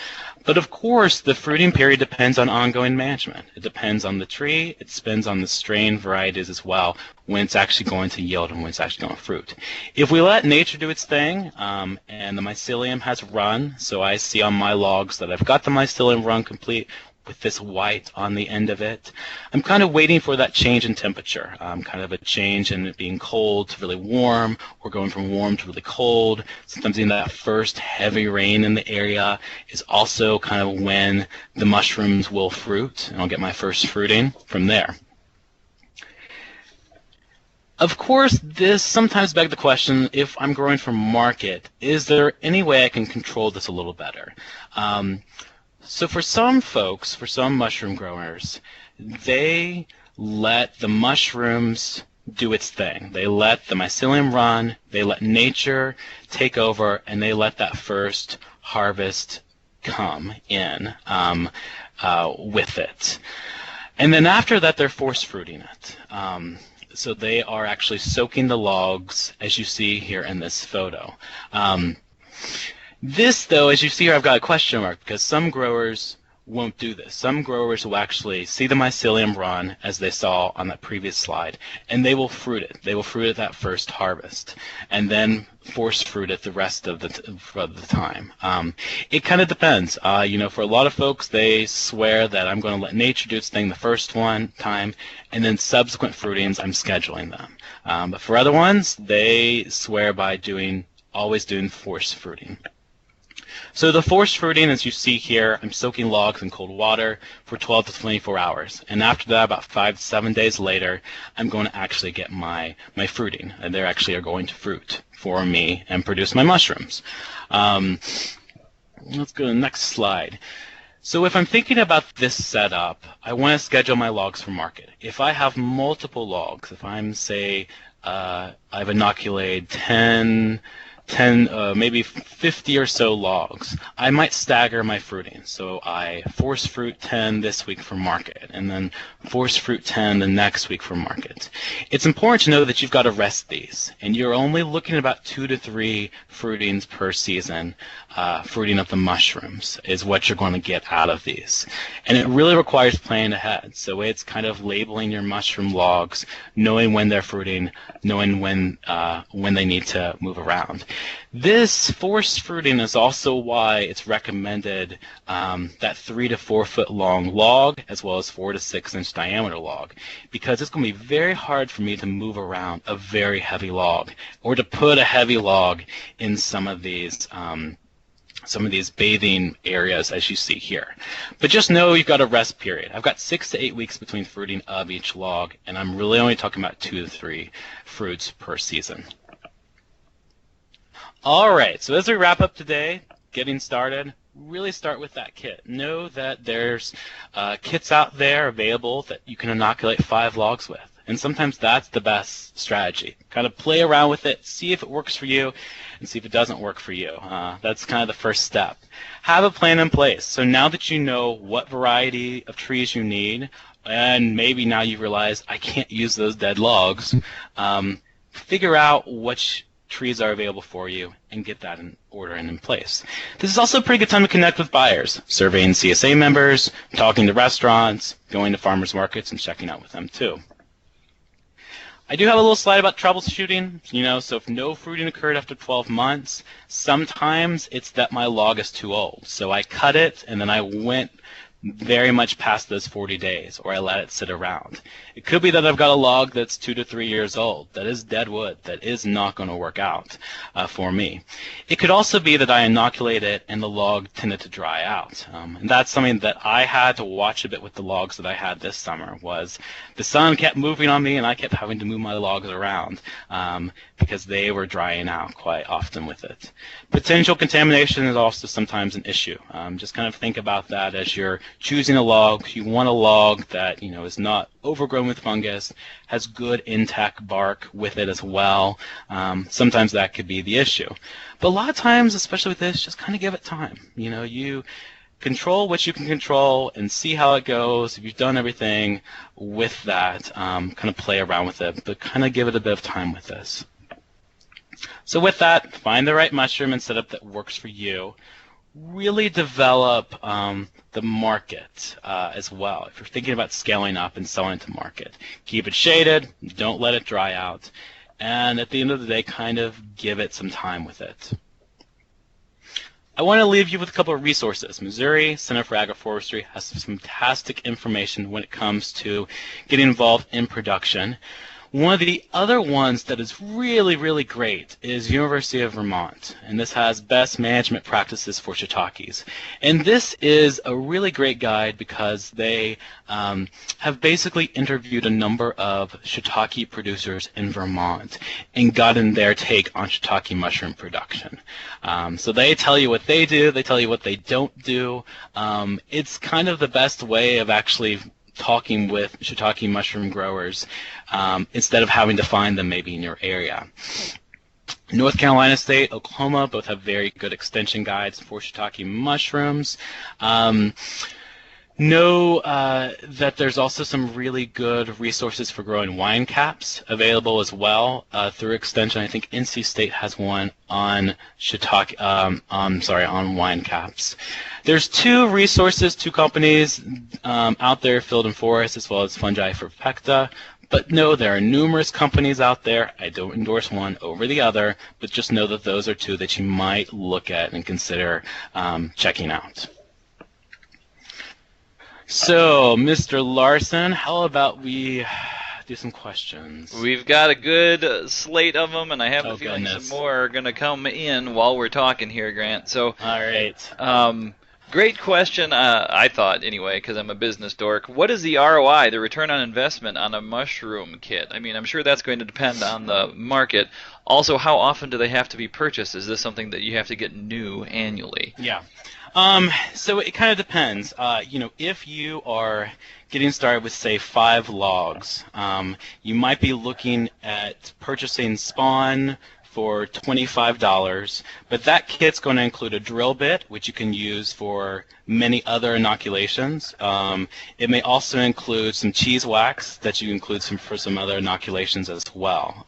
But of course, the fruiting period depends on ongoing management. It depends on the tree. It depends on the strain varieties as well, when it's actually going to yield and when it's actually going to fruit. If we let nature do its thing, and the mycelium has run, so I see on my logs that I've got the mycelium run complete with this white on the end of it, I'm kind of waiting for that change in temperature, kind of a change in it being cold to really warm, or going from warm to really cold. Sometimes in that first heavy rain in the area is also kind of when the mushrooms will fruit, and I'll get my first fruiting from there. Of course, this sometimes begs the question, if I'm growing for market, is there any way I can control this a little better? So for some folks, for some mushroom growers, they let the mushrooms do its thing. They let the mycelium run, they let nature take over, and they let that first harvest come in with it. And then after that, they're force fruiting it. So they are actually soaking the logs, as you see here in this photo. This, though, as you see here, I've got a question mark, because some growers won't do this. Some growers will actually see the mycelium run, as they saw on that previous slide, and they will fruit it. They will fruit it that first harvest, and then force fruit it the rest of the time. It kind of depends. For a lot of folks, they swear that I'm going to let nature do its thing the first time, and then subsequent fruitings, I'm scheduling them. But for other ones, they swear by always doing force fruiting. So the forced fruiting, as you see here, I'm soaking logs in cold water for 12 to 24 hours. And after that, about 5 to 7 days later, I'm going to actually get my fruiting. And they actually are going to fruit for me and produce my mushrooms. Let's go to the next slide. So if I'm thinking about this setup, I want to schedule my logs for market. If I have multiple logs, if I'm, say, I've inoculated 10 10, maybe 50 or so logs, I might stagger my fruiting. So I force fruit 10 this week for market, and then force fruit 10 the next week for market. It's important to know that you've got to rest these, and you're only looking at about 2 to 3 fruitings per season. Fruiting of the mushrooms is what you're going to get out of these. And it really requires planning ahead. So it's kind of labeling your mushroom logs, knowing when they're fruiting, knowing when they need to move around. This forced fruiting is also why it's recommended that 3 to 4 foot long log as well as 4 to 6 inch diameter log, because it's going to be very hard for me to move around a very heavy log or to put a heavy log in some of these bathing areas as you see here. But just know you've got a rest period. I've got 6 to 8 weeks between fruiting of each log, and I'm really only talking about 2 to 3 fruits per season. All right, so as we wrap up today, getting started, really start with that kit. Know that there's kits out there available that you can inoculate 5 logs with. And sometimes that's the best strategy. Kind of play around with it, see if it works for you, and see if it doesn't work for you. That's kind of the first step. Have a plan in place. So now that you know what variety of trees you need, and maybe now you realize I can't use those dead logs, figure out which trees are available for you and get that in order and in place. This is also a pretty good time to connect with buyers, surveying CSA members, talking to restaurants, going to farmers markets, and checking out with them too. I do have a little slide about troubleshooting, so if no fruiting occurred after 12 months, sometimes it's that my log is too old. So I cut it and then I went very much past those 40 days, or I let it sit around. It could be that I've got a log that's 2 to 3 years old, that is dead wood, that is not going to work out for me. It could also be that I inoculate it and the log tended to dry out. And that's something that I had to watch a bit with the logs that I had this summer, was the sun kept moving on me and I kept having to move my logs around because they were drying out quite often with it. Potential contamination is also sometimes an issue. Just kind of think about that as you're choosing a log. You want a log that is not overgrown with fungus, has good intact bark with it as well. Sometimes that could be the issue. But a lot of times, especially with this, just kind of give it time. You control what you can control and see how it goes. If you've done everything with that, kind of play around with it, but kind of give it a bit of time with this. So with that, find the right mushroom and setup that works for you. Really develop the market as well. If you're thinking about scaling up and selling to market, keep it shaded, don't let it dry out, and at the end of the day, kind of give it some time with it. I want to leave you with a couple of resources. Missouri Center for Agroforestry has some fantastic information when it comes to getting involved in production. One of the other ones that is really, really great is University of Vermont, and this has best management practices for shiitakes. And this is a really great guide because they have basically interviewed a number of shiitake producers in Vermont and gotten their take on shiitake mushroom production. So they tell you what they do, they tell you what they don't do. It's kind of the best way of actually talking with shiitake mushroom growers instead of having to find them maybe in your area. North Carolina State, Oklahoma both have very good extension guides for shiitake mushrooms. Know that there's also some really good resources for growing wine caps available as well through extension. I think NC State has one on shiitake, on wine caps. There's 2 resources, 2 companies out there, Field and Forest, as well as Fungi for Pecta. But no, there are numerous companies out there. I don't endorse one over the other, but just know that those are 2 that you might look at and consider checking out. So, Mr. Larson, how about we do some questions? We've got a good slate of them, and I have a feeling goodness. some more are going to come in while we're talking here, Grant. So, all right. Great question, I thought, anyway, because I'm a business dork. What is the ROI, the return on investment, on a mushroom kit? I mean, I'm sure that's going to depend on the market. Also, how often do they have to be purchased? Is this something that you have to get new annually? Yeah. So it kind of depends. If you are getting started with, say, 5 logs, you might be looking at purchasing spawn for $25, but that kit's going to include a drill bit, which you can use for many other inoculations. It may also include some cheese wax that you include for some other inoculations as well.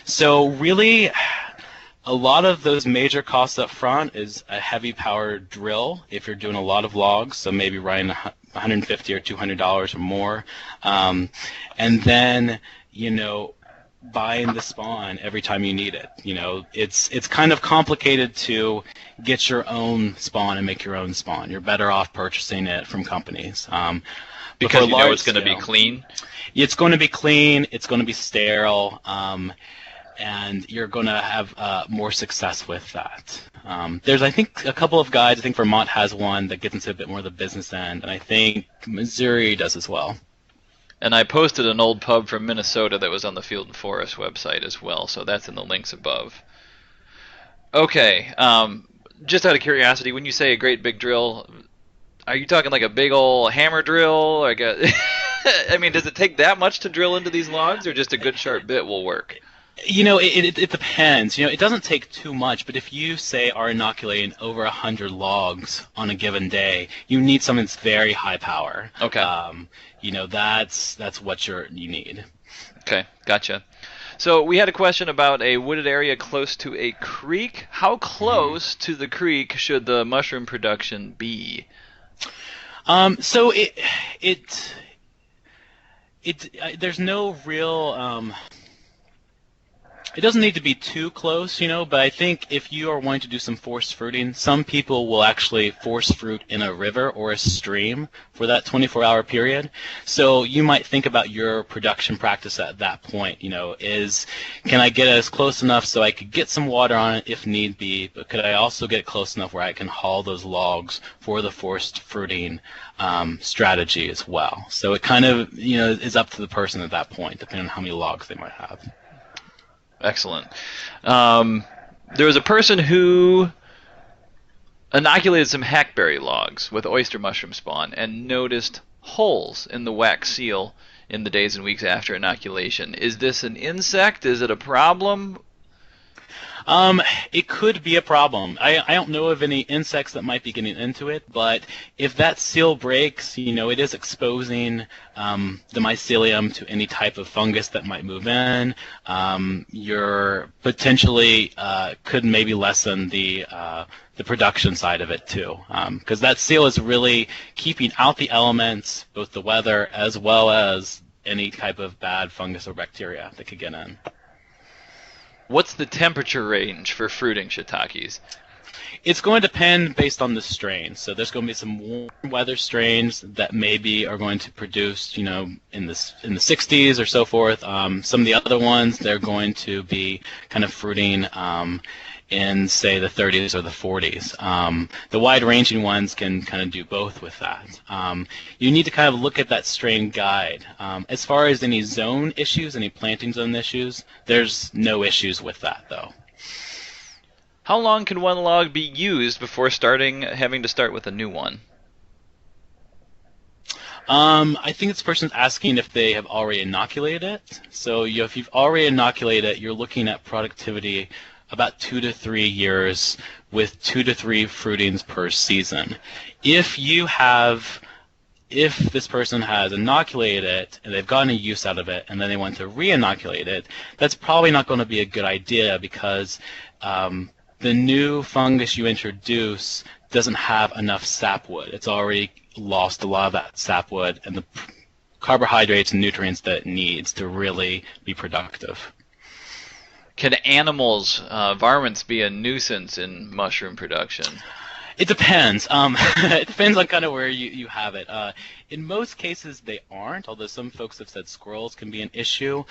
So really, a lot of those major costs up front is a heavy power drill if you're doing a lot of logs, so maybe running $150 or $200 or more. And then, buying the spawn every time you need it. It's kind of complicated to get your own spawn and make your own spawn. You're better off purchasing it from companies. Because it's going to be clean? It's going to be clean, it's going to be sterile, and you're going to have more success with that. There's, I think, a couple of guides. I think Vermont has one that gets into a bit more of the business end, and I think Missouri does as well. And I posted an old pub from Minnesota that was on the Field and Forest website as well, so that's in the links above. Okay, just out of curiosity, when you say a great big drill, are you talking like a big old hammer drill? Like I mean, does it take that much to drill into these logs, or just a good sharp bit will work? It depends. It doesn't take too much, but if you, say, are inoculating over 100 logs on a given day, you need something that's very high power. Okay. That's what you need. Okay, gotcha. So we had a question about a wooded area close to a creek. How close to the creek should the mushroom production be? So there's no real. It doesn't need to be too close, but I think if you are wanting to do some forced fruiting, some people will actually force fruit in a river or a stream for that 24-hour period. So you might think about your production practice at that point, can I get it as close enough so I could get some water on it if need be, but could I also get it close enough where I can haul those logs for the forced fruiting strategy as well. So it kind of, is up to the person at that point, depending on how many logs they might have. Excellent. There was a person who inoculated some hackberry logs with oyster mushroom spawn and noticed holes in the wax seal in the days and weeks after inoculation. Is this an insect? Is it a problem? It could be a problem. I don't know of any insects that might be getting into it, but if that seal breaks, it is exposing the mycelium to any type of fungus that might move in. You're potentially could maybe lessen the production side of it too, because that seal is really keeping out the elements, both the weather as well as any type of bad fungus or bacteria that could get in. What's the temperature range for fruiting shiitakes? It's going to depend based on the strain. So there's going to be some warm weather strains that maybe are going to produce, in the 60s or so forth. Some of the other ones, they're going to be kind of fruiting in, say, the 30s or the 40s. The wide-ranging ones can kind of do both with that. You need to kind of look at that strain guide. As far as any zone issues, any planting zone issues, there's no issues with that, though. How long can one log be used before having to start with a new one? I think this person's asking if they have already inoculated it. So if you've already inoculated it, you're looking at productivity about 2 to 3 years with 2 to 3 fruitings per season. If this person has inoculated it and they've gotten a use out of it and then they want to re-inoculate it, that's probably not going to be a good idea because the new fungus you introduce doesn't have enough sapwood. It's already lost a lot of that sapwood and the carbohydrates and nutrients that it needs to really be productive. Can animals, varmints, be a nuisance in mushroom production? It depends. It depends on kind of where you have it. In most cases, they aren't, although some folks have said squirrels can be an issue.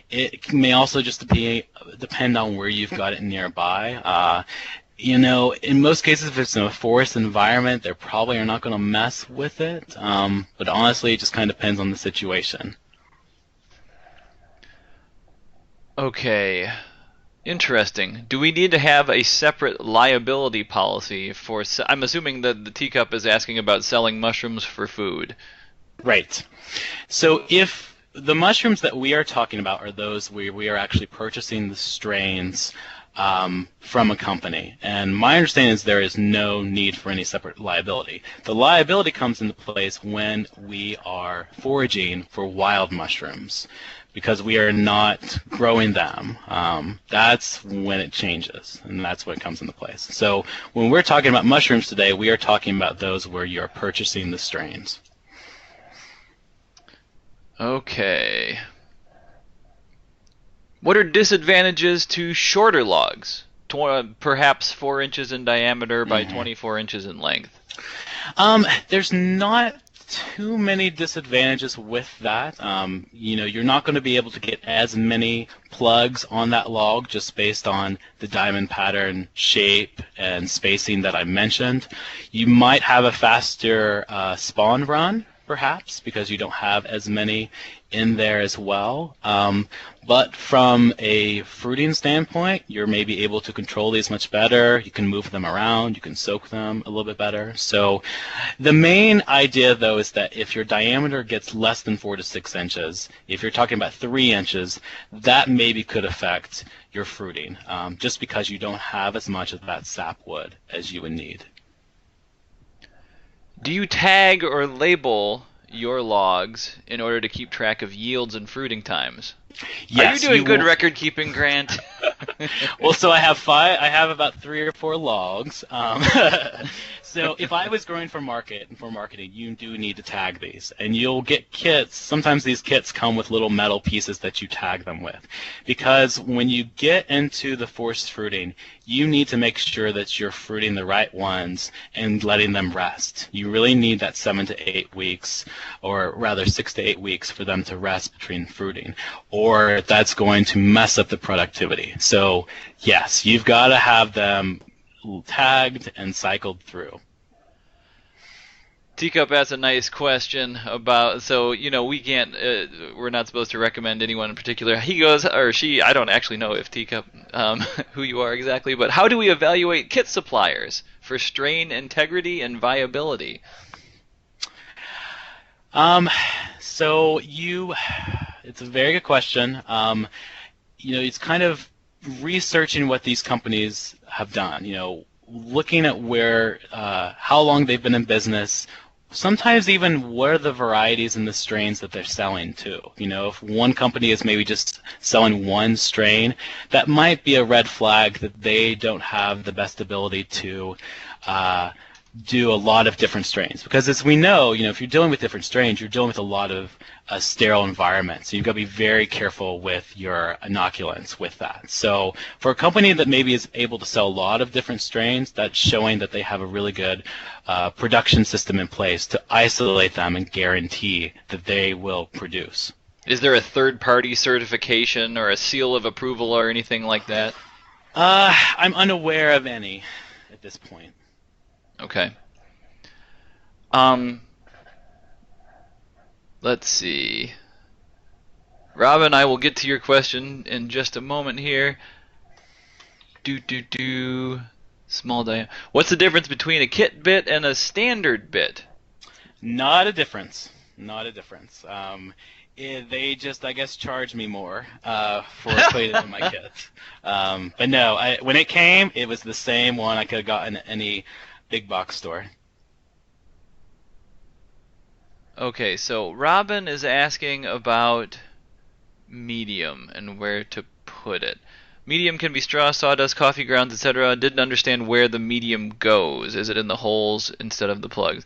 It may also just depend on where you've got it nearby. In most cases, if it's in a forest environment, they probably are not going to mess with it. But honestly, it just kind of depends on the situation. Okay. Interesting. Do we need to have a separate liability policy for... I'm assuming that the teacup is asking about selling mushrooms for food. Right. So if the mushrooms that we are talking about are those where we are actually purchasing the strains from a company. And my understanding is there is no need for any separate liability. The liability comes into place when we are foraging for wild mushrooms, because we are not growing them. That's when it changes, and that's when it comes into place. So when we're talking about mushrooms today, we are talking about those where you're purchasing the strains. Okay. What are disadvantages to shorter logs? Perhaps 4 inches in diameter by 24 inches in length. There's not too many disadvantages with that. You're not going to be able to get as many plugs on that log just based on the diamond pattern, shape, and spacing that I mentioned. You might have a faster spawn run, perhaps, because you don't have as many in there as well. But from a fruiting standpoint, you're maybe able to control these much better. You can move them around. You can soak them a little bit better. So the main idea, though, is that if your diameter gets less than 4 to 6 inches, if you're talking about 3 inches, that maybe could affect your fruiting, just because you don't have as much of that sapwood as you would need. Do you tag or label your logs in order to keep track of yields and fruiting times? Yes, Are you doing good record keeping, Grant? Well, so I have about 3 or 4 logs. So if I was growing for marketing, you do need to tag these, and you'll get kits. Sometimes these kits come with little metal pieces that you tag them with, because when you get into the forced fruiting, you need to make sure that you're fruiting the right ones and letting them rest. You really need that 7 to 8 weeks, or rather 6 to 8 weeks, for them to rest between fruiting, or that's going to mess up the productivity. So yes, you've got to have them tagged and cycled through. Teacup asks a nice question about, so, we can't, we're not supposed to recommend anyone in particular. He goes, or she, I don't actually know if Teacup, who you are exactly, but how do we evaluate kit suppliers for strain integrity and viability? It's a very good question. It's kind of researching what these companies have done, looking at where, how long they've been in business, sometimes even what are the varieties and the strains that they're selling too. If one company is maybe just selling one strain, that might be a red flag that they don't have the best ability to do a lot of different strains. Because as we know, if you're dealing with different strains, you're dealing with a lot of sterile environment. So you've got to be very careful with your inoculants with that. So for a company that maybe is able to sell a lot of different strains, that's showing that they have a really good production system in place to isolate them and guarantee that they will produce. Is there a third-party certification or a seal of approval or anything like that? I'm unaware of any at this point. Okay. Let's see. Robin, I will get to your question in just a moment here. Small diameter. What's the difference between a kit bit and a standard bit? Not a difference. They just, I guess, charge me more for putting it in my kit. But no, when it came, it was the same one I could have gotten at any big box store. Okay, so Robin is asking about medium and where to put it. Medium can be straw, sawdust, coffee grounds, etc. Didn't understand where the medium goes. Is it in the holes instead of the plugs?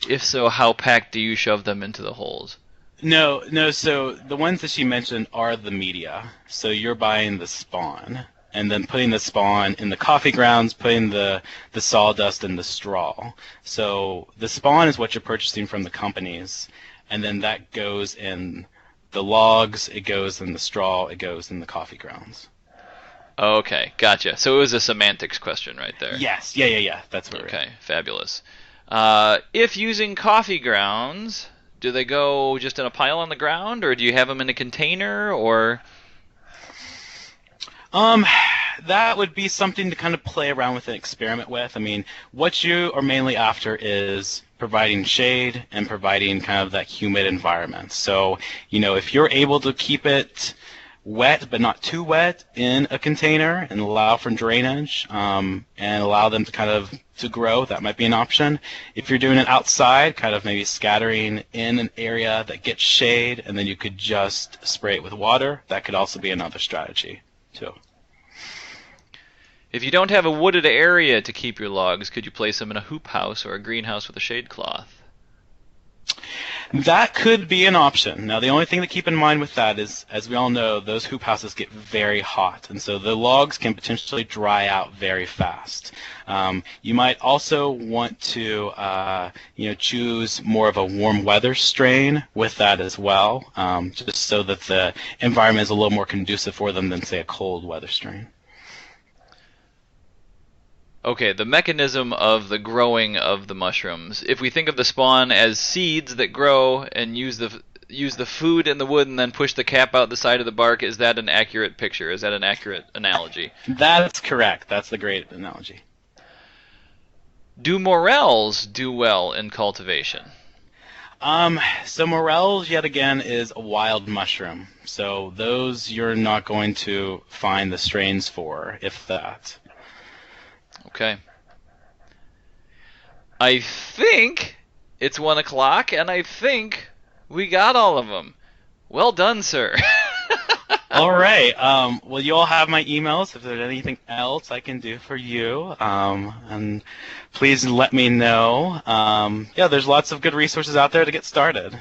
If so, how packed do you shove them into the holes? No. So the ones that she mentioned are the media. So you're buying the spawn, and then putting the spawn in the coffee grounds, putting the sawdust in the straw. So the spawn is what you're purchasing from the companies, and then that goes in the logs, it goes in the straw, it goes in the coffee grounds. Okay, gotcha. So it was a semantics question right there. Yes, yeah. That's what. Okay, fabulous. If using coffee grounds, do they go just in a pile on the ground, or do you have them in a container, or? that would be something to kind of play around with and experiment with. I mean, what you are mainly after is providing shade and providing kind of that humid environment. So, if you're able to keep it wet but not too wet in a container and allow for drainage and allow them to kind of to grow, that might be an option. If you're doing it outside, kind of maybe scattering in an area that gets shade and then you could just spray it with water, that could also be another strategy too. If you don't have a wooded area to keep your logs, could you place them in a hoop house or a greenhouse with a shade cloth? That could be an option. Now, the only thing to keep in mind with that is, as we all know, those hoop houses get very hot, and so the logs can potentially dry out very fast. You might also want to, choose more of a warm weather strain with that as well, just so that the environment is a little more conducive for them than, say, a cold weather strain. Okay, the mechanism of the growing of the mushrooms. If we think of the spawn as seeds that grow and use the food in the wood and then push the cap out the side of the bark, is that an accurate picture? Is that an accurate analogy? That's correct. That's the great analogy. Do morels do well in cultivation? So morels, yet again, is a wild mushroom. So those you're not going to find the strains for, if that. Okay. I think it's 1 o'clock, and I think we got all of them. Well done, sir. All right. Well, you all have my emails. If there's anything else I can do for you, and please let me know. There's lots of good resources out there to get started.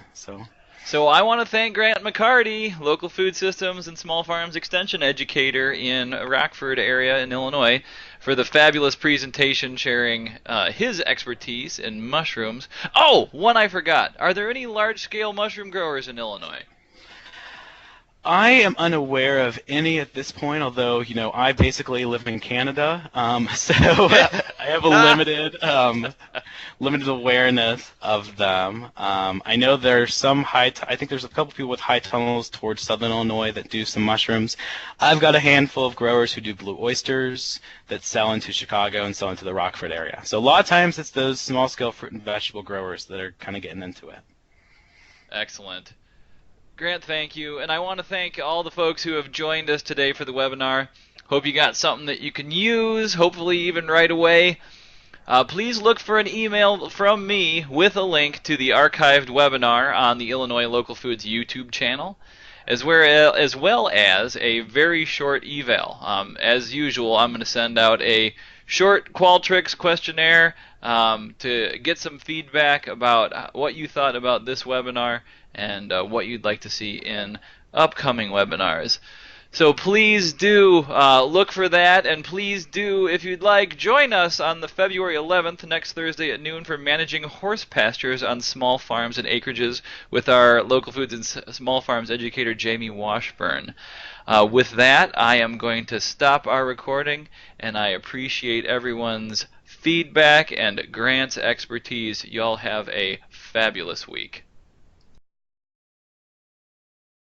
So I want to thank Grant McCarty, Local Food Systems and Small Farms Extension Educator in Rockford area in Illinois, for the fabulous presentation sharing his expertise in mushrooms. Oh, one I forgot. Are there any large-scale mushroom growers in Illinois? I am unaware of any at this point, although, I basically live in Canada, so I have a limited awareness of them. I know there's some I think there's a couple people with high tunnels towards southern Illinois that do some mushrooms. I've got a handful of growers who do blue oysters that sell into Chicago and sell into the Rockford area. So a lot of times it's those small-scale fruit and vegetable growers that are kind of getting into it. Excellent. Grant, thank you. And I want to thank all the folks who have joined us today for the webinar. Hope you got something that you can use, hopefully even right away. Please look for an email from me with a link to the archived webinar on the Illinois Local Foods YouTube channel, as well as a very short eval. As usual, I'm going to send out a short Qualtrics questionnaire to get some feedback about what you thought about this webinar and what you'd like to see in upcoming webinars. So please do look for that, and please do, if you'd like, join us on the February 11th, next Thursday at noon, for managing horse pastures on small farms and acreages with our Local Foods and Small Farms educator, Jamie Washburn. With that, I am going to stop our recording, and I appreciate everyone's feedback and Grant's expertise. Y'all have a fabulous week.